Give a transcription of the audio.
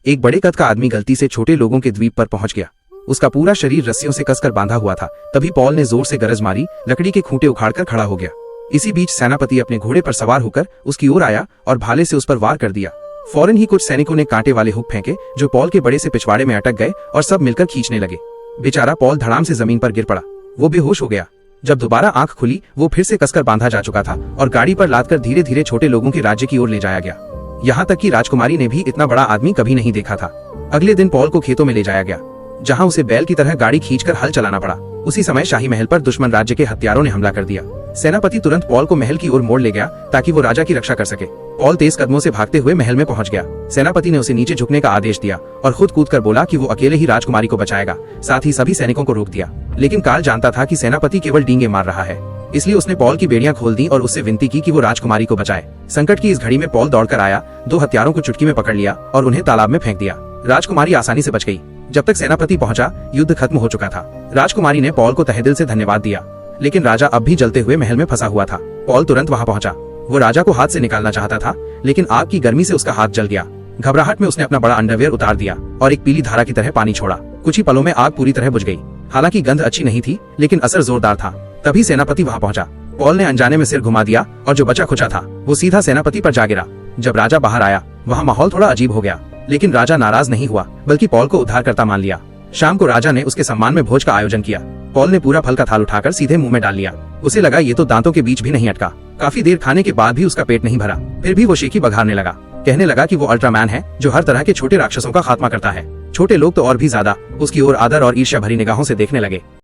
एक बड़े कद का आदमी गलती से छोटे लोगों के द्वीप पर पहुंच गया। उसका पूरा शरीर रस्सियों से कसकर बांधा हुआ था। तभी पॉल ने जोर से गरज मारी, लकड़ी के खूंटे उखाड़कर खड़ा हो गया। इसी बीच सेनापति अपने घोड़े पर सवार होकर उसकी ओर आया और भाले से उस पर वार कर दिया। फौरन ही कुछ सैनिकों ने कांटे वाले हुक फेंके जो पॉल के बड़े से पिछवाड़े में अटक गए और सब मिलकर खींचने लगे। बेचारा पॉल धड़ाम से जमीन पर गिर पड़ा। वो बेहोश हो गया। जब दोबारा आंख खुली, वो फिर से कसकर बांधा जा चुका था और गाड़ी पर लादकर धीरे धीरे छोटे लोगों के राज्य की ओर ले जाया गया। यहाँ तक कि राजकुमारी ने भी इतना बड़ा आदमी कभी नहीं देखा था। अगले दिन पॉल को खेतों में ले जाया गया, जहाँ उसे बैल की तरह गाड़ी खींचकर हल चलाना पड़ा। उसी समय शाही महल पर दुश्मन राज्य के हत्यारों ने हमला कर दिया। सेनापति तुरंत पॉल को महल की ओर मोड़ ले गया ताकि वो राजा की रक्षा कर सके। पॉल तेज कदमों से भागते हुए महल में पहुंच गया। सेनापति ने उसे नीचे झुकने का आदेश दिया और खुद कूदकर बोला कि वो अकेले ही राजकुमारी को बचाएगा। साथ ही सभी सैनिकों को रोक दिया। लेकिन कार्ल जानता था कि सेनापति केवल डींगे मार रहा है, इसलिए उसने पॉल की बेड़ियां खोल दी और उससे विनती की कि वो राजकुमारी को बचाए। संकट की इस घड़ी में पॉल दौड़कर आया, दो हत्यारों को चुटकी में पकड़ लिया और उन्हें तालाब में फेंक दिया। राजकुमारी आसानी से बच गई। जब तक सेनापति पहुंचा, युद्ध खत्म हो चुका था। राजकुमारी ने पॉल को तहे दिल से धन्यवाद दिया, लेकिन राजा अब भी जलते हुए महल में फंसा हुआ था। पॉल तुरंत वहां पहुंचा। वो राजा को हाथ से निकालना चाहता था, लेकिन आग की गर्मी से उसका हाथ जल गया। घबराहट में उसने अपना बड़ा अंडरवियर उतार दिया और एक पीली धारा की तरह पानी छोड़ा। कुछ ही पलों में आग पूरी तरह बुझ गई। हालांकि गंध अच्छी नहीं थी, लेकिन असर जोरदार था। तभी सेनापति वहां पहुंचा। पॉल ने अनजाने में सिर घुमा दिया और जो बचा खुचा था वो सीधा सेनापति पर जा गिरा। जब राजा बाहर आया, वहाँ माहौल थोड़ा अजीब हो गया, लेकिन राजा नाराज नहीं हुआ, बल्कि पॉल को उद्धारकर्ता मान लिया। शाम को राजा ने उसके सम्मान में भोज का आयोजन किया। पॉल ने पूरा फल का थाल उठाकर सीधे मुंह में डाल लिया। उसे लगा ये तो दांतों के बीच भी नहीं अटका। काफी देर खाने के बाद भी उसका पेट नहीं भरा। फिर भी वो शेखी बघारने लगा। कहने लगा कि वो अल्ट्रामैन है जो हर तरह के छोटे राक्षसों का खात्मा करता है। छोटे लोग तो और भी ज्यादा उसकी ओर आदर और ईर्ष्या भरी निगाहों से देखने लगे।